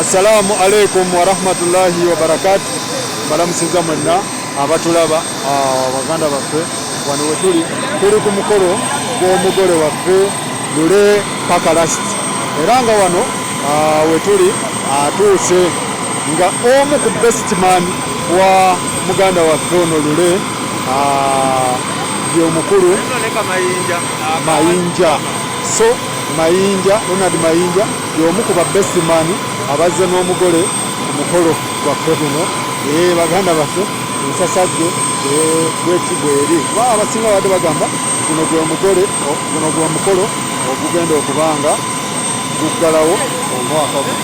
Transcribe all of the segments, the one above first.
Assalamu alaikum wa rahmatullahi wa barakatuh. Balamusiza mwenna abatulaba abaganda baffe wano wetuli tuli ku mukolo gw'omugole waffe Lule Pakalast era nga wano wetuli atuuse nga omu ku best man wa muganda waffe ono Lule omukulu Mayinja. So Mayinja, Ronald Mayinja y'omu ku ba best man abazze n'omugole omukolo gwaffe guno baganda baffe ensasagge bwekigweri kuba abasinga badde bagamba guno gwe omukolo ogugenda okubanga guggalawo omwaka guno.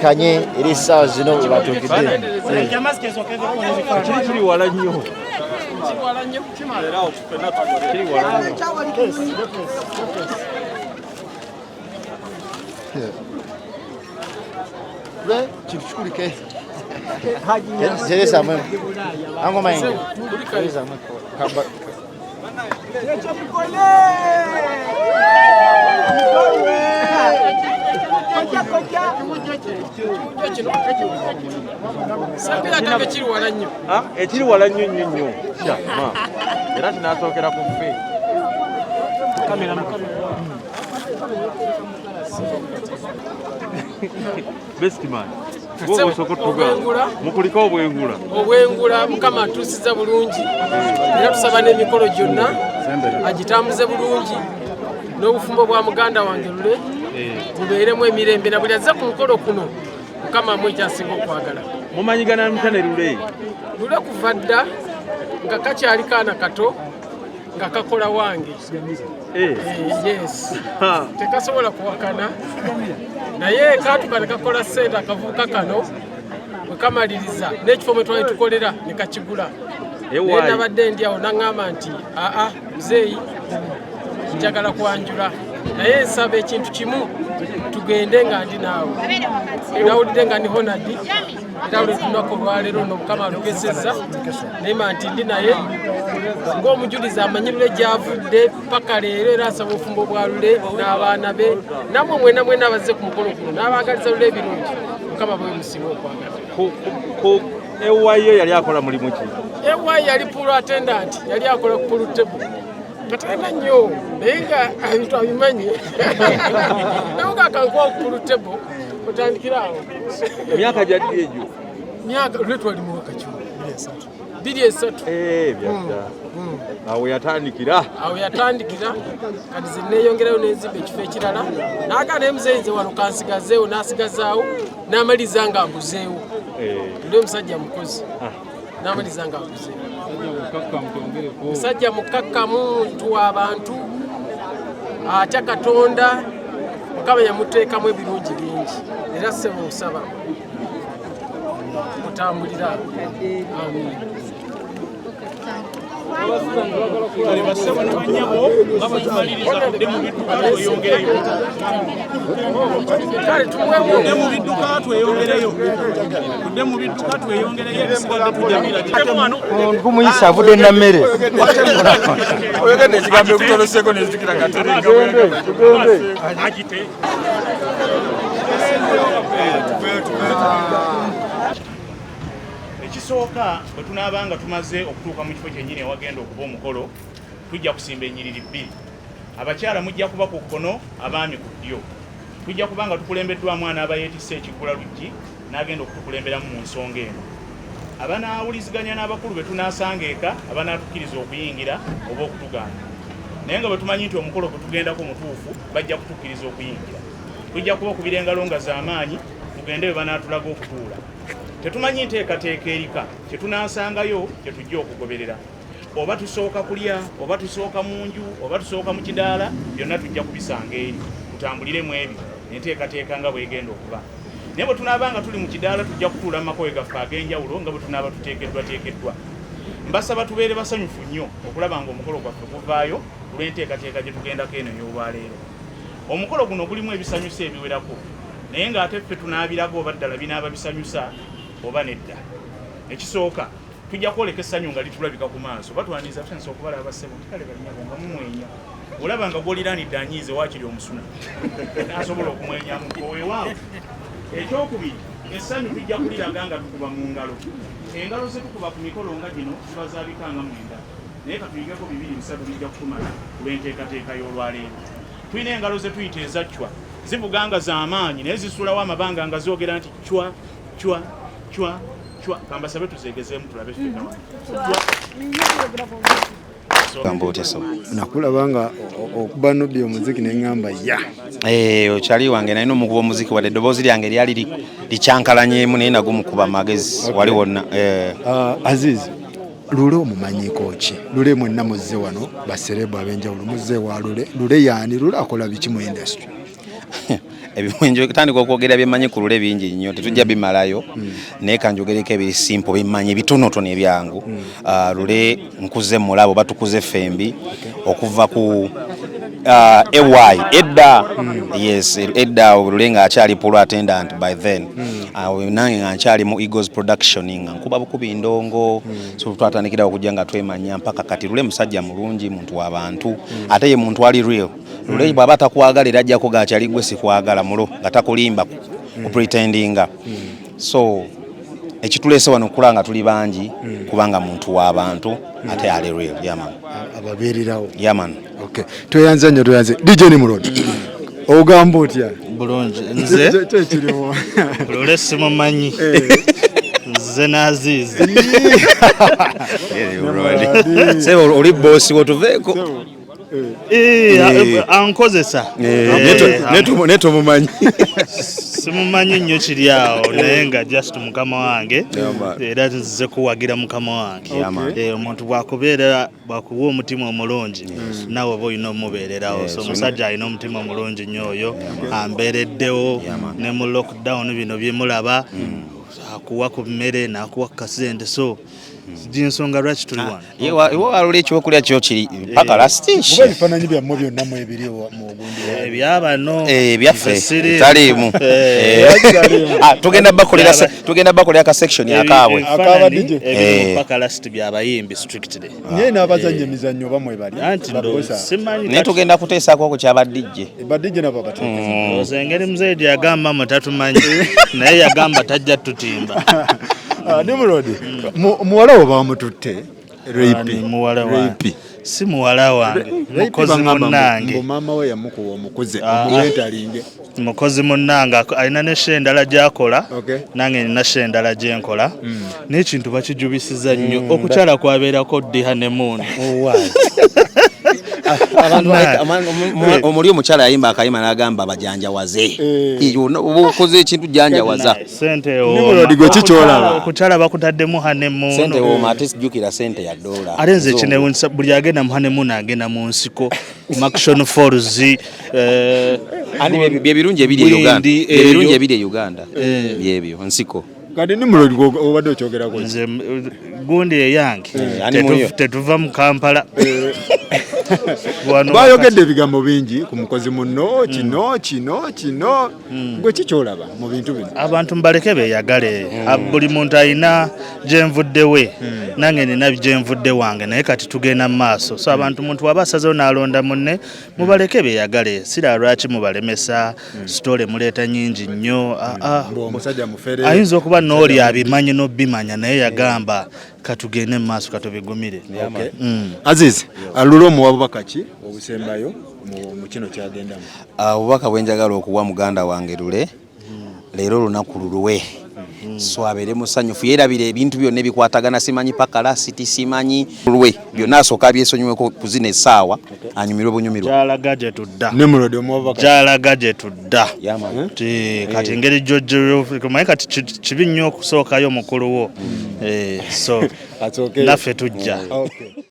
Kane eri sawa zino webatukidde kiri wala nnyo Kintu kikulike Teresa mwe ango Mayinja Teresa mwe kamba ekiri wala nnyo nnyo era kinasokera ku ffe best man mukuliko obwengula mukama atuusiza bulungi era tusaba n'emikolo gyonna agitambuze bulungi n'obufumbo bwa muganda wange Lule bubeeremu emirembe na buli azze ku mukolo kuno mukama amwe ekyasinga okwagala. Mumanyigana mutane Lule kuva dda nga kakyali kaana kato nga kakola wange yes tekasobola kuwakana naye kaatuka ne kakola ssente akavubuka kano bwe kamaliriza n'ekifo mwe twali tukolera ne kakigula naye nabadde ndyawo naŋŋamba nti aa muzeeyi njagala kwanjula naye nsaba ekintu kimu tugende nga ndi naawe nawulidde nga ndi honadi era lwe lunaku olwaleero no mukama alugezezza naye ma nti ndi naye ng'omujulizi amanyi Lule gy'avudde paka leero era asaba obufumbo bwa Lule n'abaana be namwe mwena abazze ku mukolo guno n'abaagaliza Lule ebirungi mukama bwe musinga okwagala. Ewayo yali akola mulimu ki? Ewayo yali pool attendant, yali akola ku pool table katalina nnyo naye nga ebintu abimanyi nawe kakankuwa ku pool table otandikira awo emyaka gyaddi egyo myaka Lule twali mu mwaka 23 awo yatandikira kati ze neeyongerayo n'enzimba ekifo ekirala n'agaana naye muzeeyi nze wano kansigazeewo n'asigazaawo n'amaliza nga aguzeewo Lule musajja mukozi n'amaliza nga aguzeewo musajja mukakkamu ntuwa abantu atya Katonda mukama yamuteekamu ebirungi bingi era ssebo nsaba kutambulira amin. Kumuyisa avudde na mmere ekisooka bwe tunaabanga tumaze okutuuka mu kifo kyennyini ewagenda okuba omukolo tujja kusimba ennyiriri bbiri abakyala mujja kuba ku kkono abaami ku ddyo tujja kuba nga tukulembeddwamu anaaba yeetisse ekiggula luggi n'agenda okutukulemberamu mu nsonga eno abanaawuliziganya n'abakulu be tunaasanga eka abanaatukkiriza okuyingira oba okutugaana naye nga bwe tumanyi nti omukolo gwe tugendako mutuufu bajja kutukkiriza okuyingira tujja kuba okubira engalo nga z'amaanyi tugende bwe banaatulaga okutuula tetumanyi nteekateeka erika kye tunaasangayo kye tujja okugoberera oba tusooka kulya oba tusooka mu nju oba tusooka mu kidaala byonna tujja kubisanga eri tutambuliremu ebyo enteekateeka nga bwegenda okuba naye bwe tunaabanga tuli mu kidaala tujja kutuula mu makowe gaffe ag'enjawulo nga bwe tunaaba tuteekeddwateekeddwa mbasaba tubeere basanyufu nnyo okulaba ng'omukolo gwaffe guvaayo olw'enteekateeka gye tugendako eno ey'olwaleero omukolo guno gulimu ebisanyusa ebiwerako naye ng'ate ffe tunaabiraga oba ddala binaaba bisanyusa oba nedda ekisooka tujja kwoleka essanyu nga litulabika ku maaso batwaniriza tusanisa okubalaba bassebo kale balinyago nga mumwenya olaba nga gw'oliranidde anyiize waakiri omusuna asobola okumwenyamu owewaawo ekyokubiri essanyu tujja kuliraga nga tukuba mu ngalo engalo ze tukuba ku mikolo nga gino tubazaabikanga mwenda naye katuyigeko 2-3 bijja kutumala kulw'enteekateeka y'olwaleero tulina engalo ze tuyita ezacchwa zivuganga z'amaanyi naye zisuulawo amabanga nga zoogera nti chwa chwa chwa chwa kambasabe tuzeegezeemu tulabe ffenna nakulabanga okuba nobbi omuziki neŋŋamba ya okyali wange nalina omukuba omuziki wadde eddoboozi lyange lyali likyankalanyemu naye nagumukuba magezi wali wonna. Aziz, Lule omumanyiko ki? Lule mwenna muzze wano baserebu ab'enjawulo muzze wa Lule yaani Lule akola biki mu industry? Ebimwenjo tandika okwogera byemanyi ku Lule bingi nnyo tetujja bimalayo naye kanjogereko ebiri simple bimanyi bitonotono ebyangu. Lule nkuze mulabo batukuze fembi okuva ku EY edda yes edda Lule nga akyali polo attendant by then nange nga nkyali mu Eagles production nga nkuba bukubi ndongo so twatandikira okujja nga twemanya mpaka kati Lule musajja mulungi muntu w'abantu ate ye muntu ali real. Lule bw'aba takwagala era ajjako gakyali gwe sikwagala mulo nga takulimba ku pretendinga so ekituleese wano kulanga tuli bangi kubanga muntu w'abantu ate ali real yaman ababeererawo yaman. Okay, tweyanze nnyo tweyanze DJ Nimrod ogamba otya? Bulungi nze kyekiriwo Lule simumanyi nze n'Azizi sebo oli bosi wotuveeko ankozesa neto mumanyi simumanyi nnyo kiri awo naye nga just mukama wange era nzize kuwagira mukama wange omuntu bwakubeera bwakuwa omutima omulungi nawe oba olina omubeererawo so omusajja alina omutima omulungi nnyo oyo ambeereddewo ne mu lockdown bino byemulaba akuwa ku mmere n'akuwa ku kasente so jinsonga lwaki tuli wano iwe walula ekyokulya kyo kiri paka lastish kuba ebifaananyi byammwe byonna mu ebiri mu gundi ebyabano byaffe taliimu tugenda bakolera ka section akaabwe paka last byabayimbi strictly naye n'abazanya emizannyo oba mwebali anti ndo simanyi naye tugenda kuteesaako ku kyabadijje badijje nabo bateekeza ozengeri muzeedi yagamba mutatumanyi naye yagamba tajja tutimba. Nimrod muwala wo bamututte Rape si muwala wange mukozi munnange maama we yamukuwa omukozi omuventalinge mukozi munnange alina n'esha endala gy'akola nange nina sha endala gye nkola n'ekintu bakijubisiza nnyo okukyala kwabeerako ddiha ne muuni omuli omukyala yayimba akayima n'agamba abajanjawaze okoze ekintu janjawaza sente okukyala bakutaddemu hanemuunu sente wooma ate sijjukira sente ya dola ate nze kinewunyisa buli agenda mu hanemuunu agenda mu nsiko Maction Falls byebirungi ebiri e Uganda byebyo nsiko kati Nimrod obadde okyogerako nze gundi eyange tetuva mu Kampala bayogedde ebigambo bingi ku mukozi muno kino gwe kikyolaba mu bintu bino abantu mbaleke beeyagale buli muntu alina gyenvudde we nange nina gyenvudde wange naye kati tugenda mu maaso so abantu muntu waba asazeho n'alonda munne mubaleke beeyagale sira lwaki mubalemesa sitole muleeta nyingi nnyo ayinza okuba n'oli abimanyi n'obimanya naye yagamba katugende mu maaso katubigumire. Aziz Lule omuwa bubaka ki obusembayo mu kino kyagendamu? Obubaka bwenjagala okuwa muganda wange Lule leero olunaku lulwe so abeere musanyufu yeerabire ebintu byonna ebikwatagana simanyi paka lasiti simanyi lulwe byonna asooka byesonyiweko kuzina essaawa anyumirwe bunyumirwa gyalaga gye tudda Nimrod omuwa bubaka gyalaga gye tudda kati engeri jjojjo kumanyi kati kibi nnyo okusookayo mukulu wo so naffe tujja.